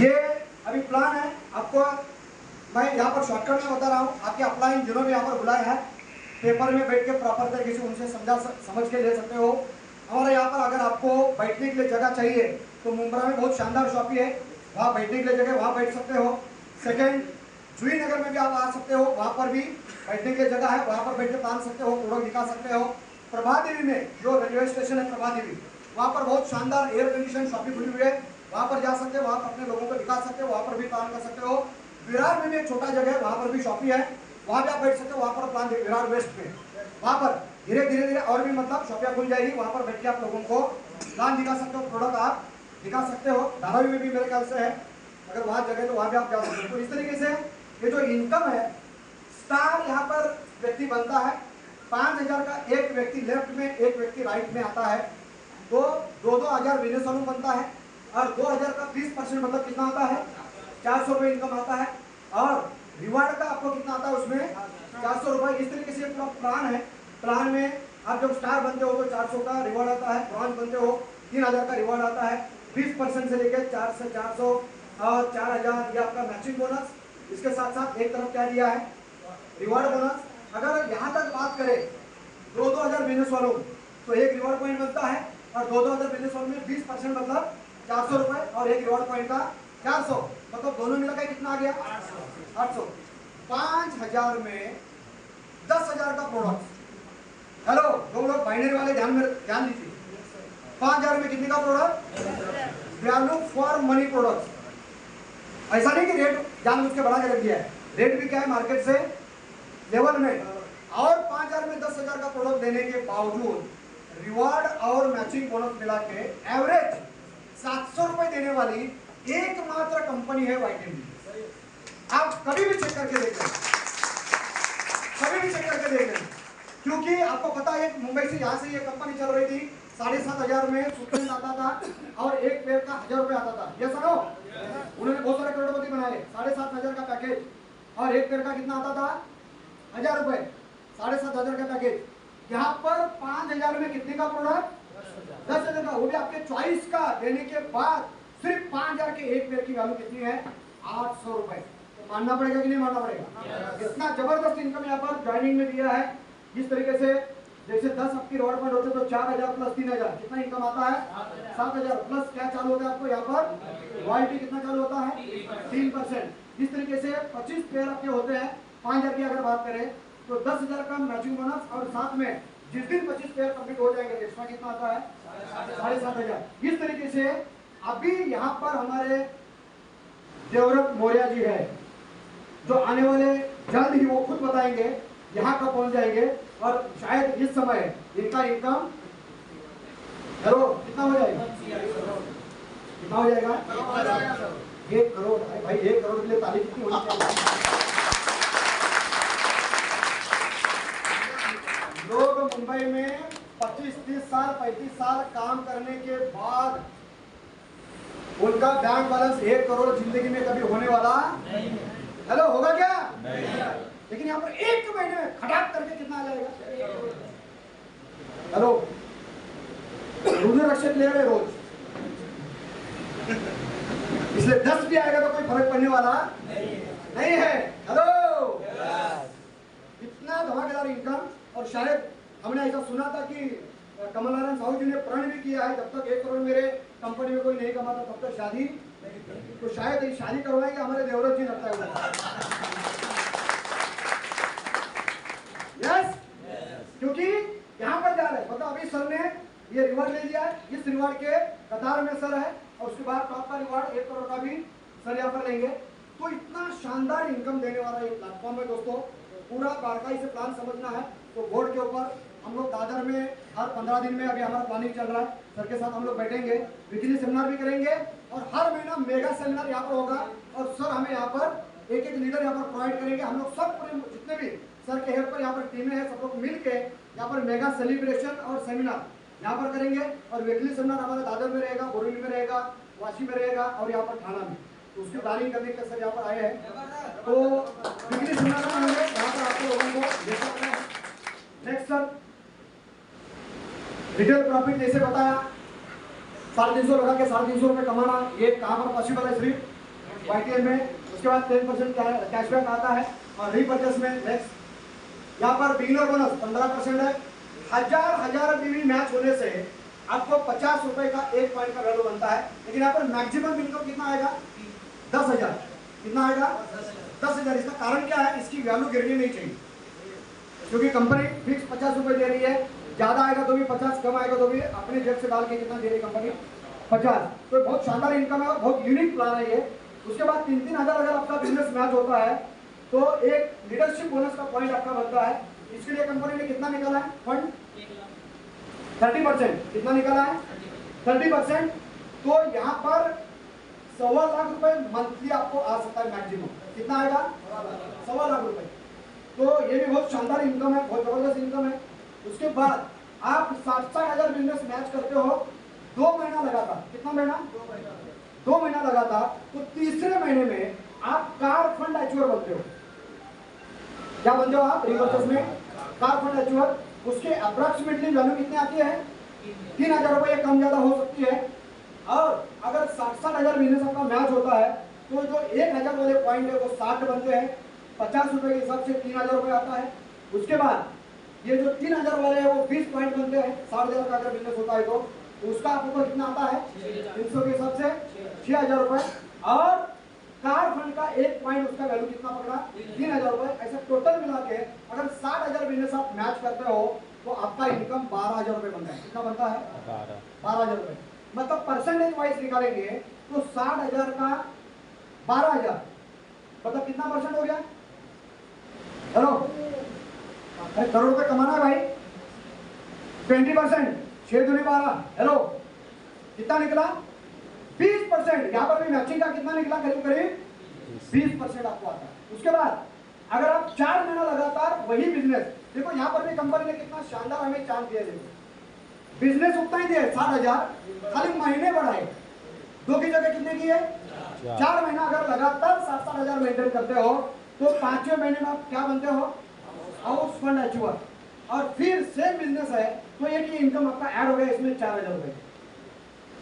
ये अभी प्लान है आपको, मैं यहाँ पर शॉर्टकट में बता रहा हूँ। आपके अपलाइन जिन्होंने यहाँ पर बुलाया है, पेपर में बैठ के प्रॉपर तरीके से उनसे समझ के ले सकते हो। हमारे यहाँ पर अगर आपको बैठने के लिए जगह चाहिए तो मुंब्रा में बहुत शानदार शॉपी है, वहाँ बैठने के लिए जगह, वहाँ बैठ सकते हो। सेकेंड, जुई नगर में भी आप आ सकते हो, वहाँ पर भी बैठने के लिए जगह है, वहाँ पर बैठ के तान सकते हो, प्रोडक्ट दिखा सकते हो। प्रभा देवी में जो रेलवे स्टेशन है प्रभा देवी, वहाँ पर बहुत शानदार एयर कंडीशन शॉपी खुली हुई है, वहाँ पर जा सकते हो, वहाँ पर अपने लोगों को दिखा सकते हो, वहाँ पर भी प्लान कर सकते हो। विरार में भी एक छोटा जगह है, वहाँ पर भी शॉपी है, वहाँ भी आप बैठ सकते हो। वहाँ पर प्लान विरार वेस्ट में, वहाँ पर धीरे धीरे और भी मतलब शॉपियाँ खुल जाएगी, वहाँ पर बैठ के आप लोगों को प्लान दिखा सकते हो, प्रोडक्ट आप दिखा सकते हो। धारावी में भी मेरे ख्याल से है, अगर वहाँ जगह तो वहाँ भी आप जा सकते हो। तो इस तरीके से ये जो इनकम है, स्टार यहाँ पर व्यक्ति बनता है। 5000 का एक व्यक्ति लेफ्ट में, एक व्यक्ति राइट में आता है, तो 2-2000 बिजनेस वॉल्यूम बनता है। और 2000 का 30% मतलब कितना आता है? 400 रुपये इनकम आता है। और रिवार्ड का आपको कितना आता है? उसमें 400 रुपये। इस तरीके से पूरा प्लान है। प्लान में आप जब स्टार बनते हो तो 400 का रिवार्ड आता है, ब्रॉन्ज बनते हो 3000 का रिवार्ड आता है। 20% से लेकर 4 से 400 और 4000 ये आपका मैचिंग बोनस। इसके साथ साथ एक तरफ क्या दिया है? Reward bonus. अगर यहाँ तक बात करें 2-2000 बिजनेस वालों, तो एक रिवार्ड पॉइंट बनता है, और 2-2000 बिजनेस वालों में 20% मतलब 400 रुपए, और एक रिवार्ड पॉइंट का 400, मतलब दोनों मिलाकर कितना आ गया? 800। 5000 में 10,000 का प्रोडक्ट। हेलो, दो लोग बाइनरी वाले ध्यान दीजिए। 5000 में कितने का product? Value for money product. ऐसा नहीं कि रेट जानबूझ के बढ़ा के रख दिया है, रेट भी क्या है मार्केट से लेवल में। और 5000 में 10,000 का प्रोडक्ट देने के बावजूद रिवार्ड और मैचिंग बोनस मिला के एवरेज 700 रुपए देने वाली एकमात्र कंपनी है YTM। आप कभी भी चेक करके देख लें, कभी भी चेक करके देख लें, क्योंकि आपको पता है मुंबई से यहाँ से ये कंपनी चल रही थी, 7,500 में सुप्रीम आता था और एक पेड़ का 1000 रुपये आता था। ये सुनो, उन्होंने बहुत सारे करोड़पति बनाए। 7,500 का पैकेज और एक पेड़ का कितना आता था? 1000 रुपये। 7,500 का पैकेज। यहाँ पर 5000 में कितने का प्रोडक्ट? 10,000 का, वो भी आपके चॉइस का देने के बाद सिर्फ 5000 के एक पेड़ की वैल्यू कितनी है? 800 रुपए। तो मानना पड़ेगा कि नहीं मानना पड़ेगा? इतना जबरदस्त इनकम यहाँ पर ज्वाइनिंग में दिया है। जिस तरीके से जैसे 10 आपकी रिवार्ड पॉइंट होते तो 4000 प्लस 3000 कितना इनकम आता है? 7000 प्लस क्या चालू होता है आपको यहाँ पर? रॉयल्टी कितना चालू होता है? 3%। इस तरीके से 25 पेयर आपके होते हैं। 5000 की अगर बात करें तो 10,000 का मैचिंग बोनस, और साथ में जिस दिन 25 पेयर कंप्लीट हो जाएंगे एक्स्ट्रा कितना आता है? 7,500। इस तरीके से अभी यहाँ पर हमारे देवव्रत मौर्य जी है, जो आने वाले जल्द ही वो खुद बताएंगे यहाँ कब पहुंच जाएंगे, और शायद इस समय इनका इनकम हेलो कितना हो जाएगा? कितना हो जाएगा? 1 करोड़। अरे भाई 1 करोड़ के लिए तारीफ कितनी होनी चाहिए। लोग मुंबई में 25-30 साल 35 साल काम करने के बाद उनका बैंक बैलेंस 1 करोड़ जिंदगी में कभी होने वाला नहीं। हेलो, होगा क्या? नहीं। लेकिन यहाँ पर एक महीने में खटाक करके कितना आ जाएगा? हेलो, रुद्राक्ष ले रहे रोज, इसलिए 10 भी आएगा तो कोई फर्क पड़ने वाला नहीं है। हेलो, इतना धमाकेदार इनकम। और शायद हमने ऐसा सुना था कि कमल नारायण साहू जी ने प्रण भी किया है, जब तक 1 करोड़ मेरे कंपनी में कोई नहीं कमाता तब तक शादी। तो शायद ये शादी करवाएंगे हमारे देवराज जी, लगता है। यस, क्योंकि यहाँ पर जा रहे हैं। मतलब अभी सर ने ये रिवार्ड ले लिया है, इस रिवार्ड के कतार में सर है, और उसके बाद टॉप का रिवार्ड 1 करोड़ का भी सर यहाँ पर लेंगे। तो इतना शानदार इनकम देने वाला ये प्लेटफॉर्म है दोस्तों। पूरा बारकाई से प्लान समझना है तो बोर्ड के ऊपर हम लोग दादर में हर 15 दिन में अभी हमारा प्लानिंग चल रहा है। सर के साथ हम लोग बैठेंगे, वीकली सेमिनार भी करेंगे, और हर महीना मेगा सेमिनार यहाँ पर होगा। और सर हमें यहाँ पर एक लीडर यहाँ पर प्रोवाइड करेंगे। हम लोग सब पूरे जितने भी सर के हेल्प पर यहाँ पर टीमें हैं, सब लोग मिल के यहाँ पर मेगा सेलिब्रेशन और सेमिनार यहाँ पर करेंगे। और वीकली सेमिनार हमारा दादर में रहेगा, बोरीवली में रहेगा, वाशी में रहेगा, और यहाँ पर थाना में। तो उसकी प्लानिंग करने के सर यहाँ पर आए हैं। तो वीकली सेमिनार में होंगे, यहाँ पर आपको लोगों को देखा है। नेक्स्ट सर, रिटेल प्रॉफिट जैसे बताया, 350 लगा के 350 रुपये कमाना, ये कहाँ पर पॉसिबल है? सिर्फ YTL में। उसके बाद 10% कैशबैक आता है, और रीपर्चेस में नेक्स्ट यहाँ पर बिगिनर बोनस 15% है। हजार बीवी मैच होने से आपको 50 रुपए का 1 पॉइंट का वैल्यू बनता है। लेकिन यहाँ पर मैक्सिमम इनकम कितना आएगा? 10,000। कितना आएगा? 10,000। इसका कारण क्या है? इसकी वैल्यू गिरनी नहीं चाहिए, क्योंकि कंपनी फिक्स 50 रुपए दे रही है। ज्यादा आएगा तो भी 50, कम आएगा तो भी अपने जेब से डाल के कितना दे रही है कंपनी? 50। तो बहुत शानदार इनकम है और बहुत यूनिक प्लान है ये। उसके बाद 3-3 हजार अगर आपका बिजनेस मैच होता है तो एक लीडरशिप बोनस का पॉइंट आपका बनता है। इसके लिए कंपनी ने कितना निकाला है फंड? 30%। कितना निकाला है? 30%। तो यहाँ पर 1.25 लाख रुपए मंथली आपको आ सकता है मैक्सिमम। कितना आएगा? 1.25 लाख रुपए। तो ये भी बहुत शानदार इनकम है, बहुत जबरदस्त इनकम है। उसके बाद आप 60 हजार बिजनेस मैच करते हो 2 महीना लगातार। कितना महीना? 2 महीना लगातार। तो तीसरे महीने में आप कार फंड एच्योर बनते हो। क्या बनते हो आप? रिवर्स में कार फंड एच्योर। उसके अप्रोक्सीमेटली वैल्यू कितनी आती है? 3,000 रुपये, कम ज्यादा हो सकती है। और अगर 60 हजार बिजनेस आपका मैच होता है तो जो 1,000 वाले पॉइंट है वो 60 बनते हैं। 50 रुपए के हिसाब से 3,000 रुपये आता है। उसके बाद ये जो 3,000 वाले हैं वो 20 पॉइंट बनते हैं। 60,000 का अगर बिजनेस होता है तो उसका आपको कितना आता है? 300 के हिसाब से 6,000 रुपए। और कार फंड का 1 पॉइंट उसका वैल्यू कितना पकड़ा? 3,000 रुपए। ऐसा टोटल मिला के अगर 60,000 बिजनेस आप मैच करते हो तो आपका इनकम 12,000 रुपए बनता है। कितना बनता है? 12,000 रुपए। मतलब परसेंटेज वाइज निकालेंगे तो 60,000 का 12,000 मतलब कितना परसेंट हो गया? हेलो, करोड़ रुपए कमाना है भाई। 20%, 6 दूनी 12। हेलो, कितना निकला? 20%। यहाँ पर भी मैचिंग का कितना निकला? करीब करीब 20% आपको आता है। उसके बाद अगर आप 4 महीना लगातार वही बिजनेस, देखो यहाँ पर भी कंपनी ने कितना शानदार हमें चांस दिया। देखो बिजनेस उतना ही दिया 60,000, खाली महीने बढ़ाए। 2 की जगह कितने की है? 4 महीना अगर लगातार 7-7 हजार मेंटेन करते हो तो 5वें महीने में आप क्या बनते हो? House fund assure. और फिर सेम बिजनेस है तो एक ही इनकम आपका ऐड हो गया, इसमें 4,000 रुपए।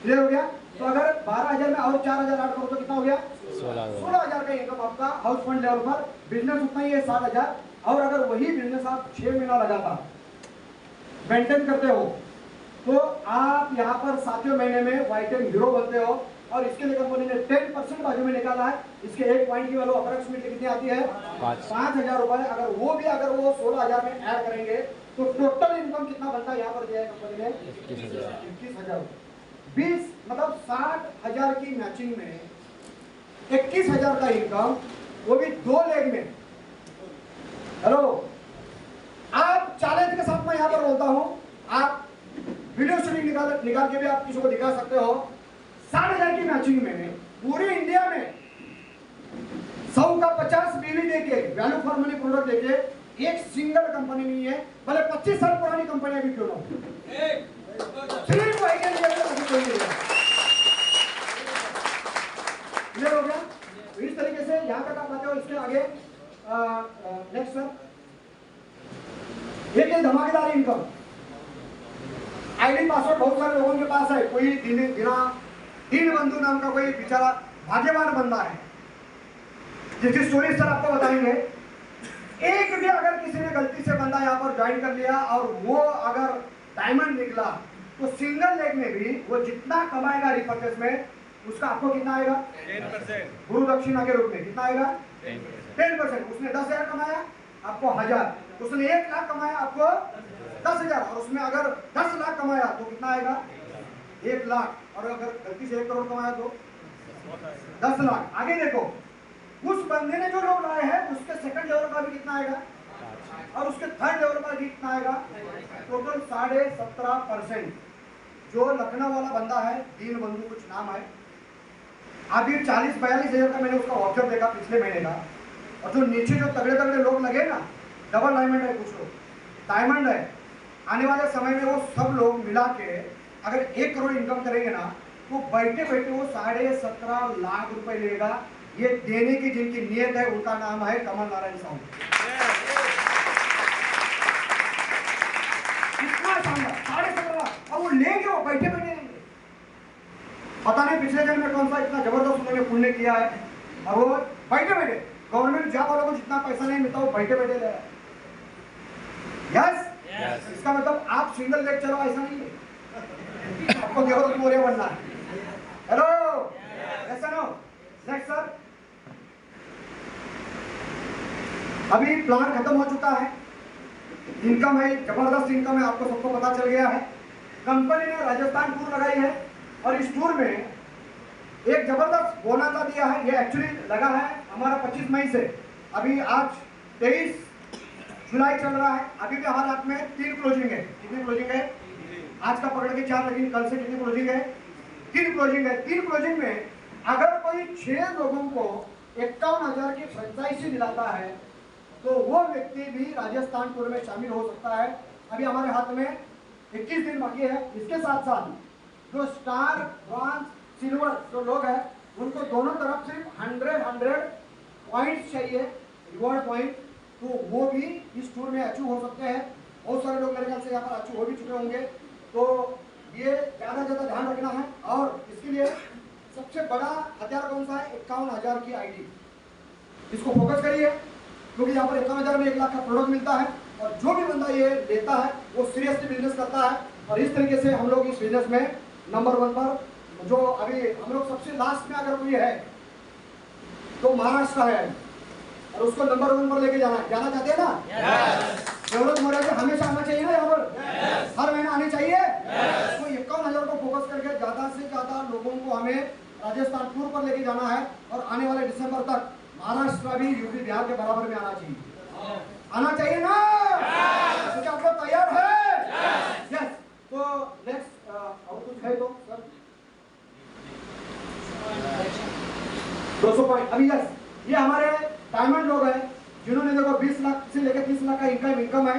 क्लियर हो गया? तो अगर 12,000 में और 4,000 ऐड करो तो कितना हो गया? 16,000 का इनकम आपका हाउस फंड लेवल पर। बिजनेस उतना ही है 7,000। और अगर वही बिजनेस आप 6 महीना लगातार मेंटेन करते हो तो आप यहाँ पर 7वें महीने में YTL हीरो बनते हो। और इसके लिए कंपनी ने 10% बाजू में निकाला है। इसके 1 पॉइंट की वैल्यू अप्रोक्सीमेटली कितनी आती है? 5,000 रुपए। अगर वो 16,000 में ऐड करेंगे तो टोटल इनकम कितना बनता है? यहाँ पर दिया है कंपनी ने 21,000। 20 मतलब 60,000 की मैचिंग में 21,000 का इनकम, वो भी 2 लेग में। हेलो, आप चैलेंज के साथ मैं यहाँ पर बोलता हूँ, आप वीडियो शूटिंग निकाल के भी आप किसी को दिखा सकते हो। 60,000 की मैचिंग में पूरे इंडिया में देके, वैल्यू फॉर मनी प्रोडक्ट देके एक सिंगल कंपनी नहीं है, भले 25 साल पुरानी कंपनी भी क्यों ना हो, सिर्फ वही के लिए अभी कोई नहीं है। क्लियर हो गया? तो इस तरीके से यहाँ तक आप आते हो। इसके आगे नेक्स्ट सर, एक धमाकेदार इनकम। आईडी पासवर्ड बहुत सारे लोगों के पास है। कोई दीनबंधु नाम का कोई बेचारा भाग्यवान बंदा है, जिसकी स्टोरी सर आपको बताएंगे। एक भी अगर किसी ने गलती से बंदा यहाँ पर ज्वाइन कर लिया और वो अगर डायमंड निकला, तो सिंगल लेग में भी वो जितना कमाएगा रिपर्चेस में, उसका आपको कितना आएगा? 10%। गुरु दक्षिणा के रूप में कितना आएगा? 10%। उसने 10,000 कमाया, आपको 1000। उसने 1 लाख कमाया, आपको 10,000। और उसमें अगर 10 लाख कमाया तो कितना आएगा? 1 लाख। और अगर गलती से 1 करोड़ कमाया तो 10 लाख। आगे देखो, उस बंदे ने जो लोग लाए हैं उसके सेकंड लेवल का भी कितना आएगा और उसके थर्ड लेवल का भी कितना आएगा? टोटल 17.5%। जो लखनऊ वाला बंदा है, दीनबंधु कुछ नाम है, अभी 40-42 हजार का मैंने उसका वाउचर देखा पिछले महीने का। और जो नीचे जो तगड़े तगड़े लोग लगे ना, डबल डायमंड है, कुछ लोग डायमंड है, आने वाले समय में वो सब लोग मिला के अगर 1 करोड़ इनकम करेंगे ना, तो बैठे बैठे वो 17.5 लाख रुपए लेगा। ये देने की जिनकी नियत है, उनका नाम है कमल नारायण साहू। कितना शानदार, 17.5 लाख। और वो लेंगे, वो बैठे बैठे लेंगे। पता नहीं पिछले जन्म में कौन सा इतना जबरदस्त उन्होंने पुण्य किया है, और वो बैठे बैठे, गवर्नमेंट जॉब वालों को जितना पैसा नहीं मिलता वो बैठे बैठे ले रहा है। यस, इसका मतलब आप सिंगल लेग चलो ऐसा नहीं है, आपको देवदत्त मौर्य बनना है। हेलो, ऐसा नो। नेक्स्ट सर, अभी प्लान खत्म हो चुका है, इनकम है, जबरदस्त इनकम है, आपको सबको पता चल गया है। कंपनी ने राजस्थान टूर लगाई है और इस टूर में एक जबरदस्त बोनस दिया है। ये एक्चुअली लगा है हमारा 25 मई से, अभी आज 23 जुलाई चल रहा है। अभी भी हमारे हाथ में 3 क्लोजिंग है। कितनी क्लोजिंग है? आज का पकड़ के 4, लेकिन कल से कितनी क्लोजिंग है? 3 क्लोजिंग है। 3 क्लोजिंग में अगर कोई 6 लोगों को 51,000 की फ्रेंचाइजी दिलाता है, तो वो व्यक्ति भी राजस्थान टूर में शामिल हो सकता है। अभी हमारे हाथ में 21 दिन बाकी है। इसके साथ साथ जो स्टार, ब्रॉन्ज, सिल्वर जो लोग हैं, उनको दोनों तरफ सिर्फ 100 पॉइंट्स चाहिए, रिवॉर्ड पॉइंट, तो वो भी इस टूर में अचीव हो सकते हैं। बहुत सारे लोग मेरे ख्याल से यहाँ पर अचीव हो भी चुके होंगे। तो ये ज़्यादा ध्यान रखना है। और इसके लिए सबसे बड़ा हथियार कौन सा है? 51,000 की आईडी। इसको फोकस करिए, क्योंकि यहाँ पर 51,000 में 1 लाख का प्रोडक्ट मिलता है। और जो भी बंदा ये लेता है वो सीरियसली बिजनेस करता है। और इस तरीके से हम लोग इस बिजनेस में नंबर 1 पर, जो अभी हम लोग सबसे लास्ट में अगर कोई है तो महाराष्ट्र है, और उसको नंबर 1 पर लेके जाना चाहते हैं ना? देवदत्त मौर्य जी हमेशा आना चाहिए ना यहाँ पर, हर महीना आनी चाहिए। तो 51,000 को फोकस करके ज़्यादा से ज़्यादा लोगों को हमें राजस्थान टूर पर लेके जाना है। और आने वाले दिसंबर तक महाराष्ट्र भी यूपी बिहार के बराबर में आना चाहिए ना? क्योंकि आप लोग तैयार है? यस। तो नेक्स्ट और कुछ है तो सर 200 पॉइंट। अभी यस, ये हमारे डायमंड लोग हैं जिन्होंने देखो 20 लाख से लेकर 30 लाख का इनकम है।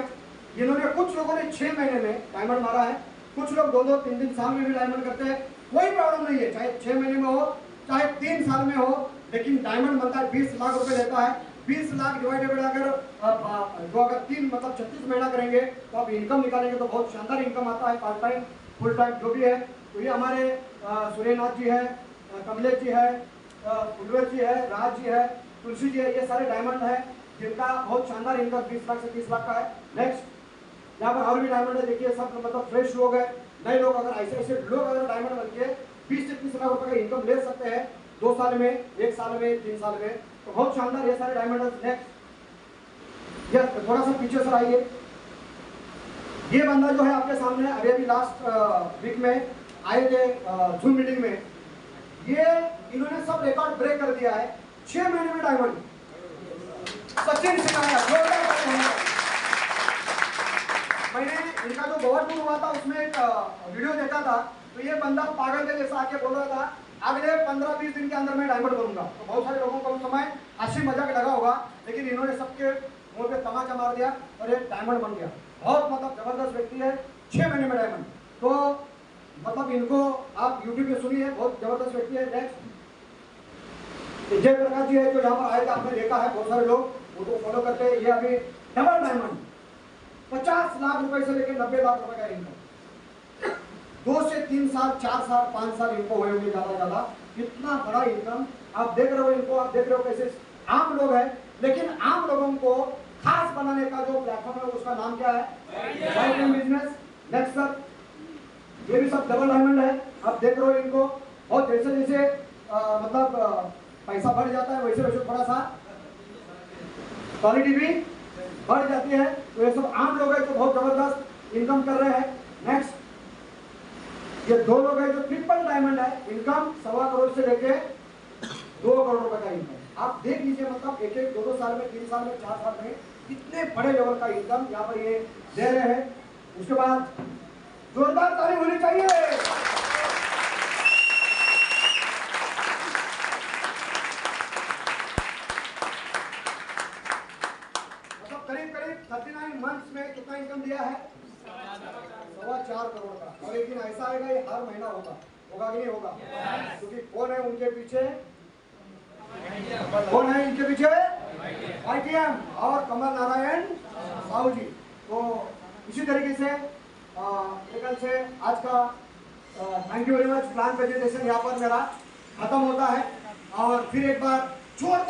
इन्होंने, कुछ लोगों ने 6 महीने में डायमंड मारा है, कुछ लोग 2-2, 3-3 साल में भी डायमंड करते हैं। कोई प्रॉब्लम नहीं है, चाहे 6 महीने में हो चाहे 3 साल में हो, लेकिन डायमंड बनता है 20 लाख रुपए देता है। 20 लाख डिवाइडेड अगर 3 मतलब 36 महीना करेंगे तो आप इनकम निकालेंगे तो बहुत शानदार इनकम आता है, पार्ट टाइम फुल टाइम जो भी है। तो ये हमारे सूर्यनाथ जी है, कमलेश जी है, उल्वेश जी है, राज जी है, तुलसी जी है, ये सारे डायमंड है जिनका बहुत शानदार इनकम 20 लाख से 30 लाख का है। नेक्स्ट, यहाँ पर और भी डायमंड है, देखिए सब मतलब फ्रेश लोग हैं, नए लोग। अगर ऐसे लोग अगर डायमंड बन के 20 से 30 लाख रुपए का इनकम ले सकते हैं 2 साल में, 1 साल में, 3 साल में, तो बहुत शानदार ये सारे डायमंड है। नेक्स्ट, यस, थोड़ा सा पीछे सर आइए। ये बंदा जो है आपके सामने अभी लास्ट वीक में आए थे जूम मीटिंग में, ये इन्होंने सब रिकॉर्ड ब्रेक कर दिया है। 6 महीने में डायमंड सचिन सिंह, मैंने इनका जो गोवा टूर हुआ था उसमें एक वीडियो देखा था, तो ये बंदा पागल के जैसा आके बोल रहा था अगले 15-20 दिन के अंदर मैं डायमंड बनूंगा। तो बहुत सारे लोगों को उस समय हंसी मजाक लगा होगा, लेकिन इन्होंने सबके मुंह पे तमाचा मार दिया और एक डायमंड बन गया। बहुत मतलब जबरदस्त व्यक्ति है, 6 महीने में डायमंड। तो मतलब इनको आप यूट्यूब पे सुनिए, बहुत जबरदस्त व्यक्ति है। नेक्स्ट जयप्रकाश जी है, जो यहाँ पर आए थे, आपने देखा है, बहुत सारे लोग उनको फॉलो करते हैं। ये अभी डबल डायमंड 50 लाख रुपए से लेकर 90 लाख रुपए का इनकम, 2 से 3 साल, 4 साल, 5 साल इनको हुए होंगे ज्यादा। कितना बड़ा इनकम आप देख रहे हो इनको, आप देख रहे हो कैसे आम लोग हैं, लेकिन आम लोगों को खास बनाने का जो प्लेटफॉर्म है उसका नाम क्या है? Right in business. Next sir, ये भी सब डबल डायमंड है। आप देख रहे हो इनको, और जैसे जैसे मतलब पैसा बढ़ जाता है वैसे वैसे थोड़ा सा क्वालिटी भी बढ़ जाती है। तो ये सब आम लोग हैं जो बहुत जबरदस्त इनकम कर रहे हैं। नेक्स्ट, ये 2 लोग हैं जो ट्रिपल डायमंड है, इनकम 1.25 करोड़ से लेके 2 करोड़ रुपए का इनकम। आप देख लीजिए, मतलब एक 2 साल में, 3 साल में, 4 साल में कितने बड़े लेवल का इनकम यहाँ पर ये दे रहे हैं। उसके बाद जोरदार ताली होनी चाहिए। मतलब करीब 39 मंथ्स में कितना इनकम दिया है? 4.25 करोड़ का। और एक दिन ऐसा आएगा, ये हर महीना होगा कि नहीं होगा? क्योंकि कौन है उनके पीछे? कौन है इनके पीछे? ITM और कमल नारायण साहू जी। तो इसी तरीके से कल से आज का thank you very much plan presentation यहाँ पर मेरा खत्म होता है। और फिर एक बार जोरदार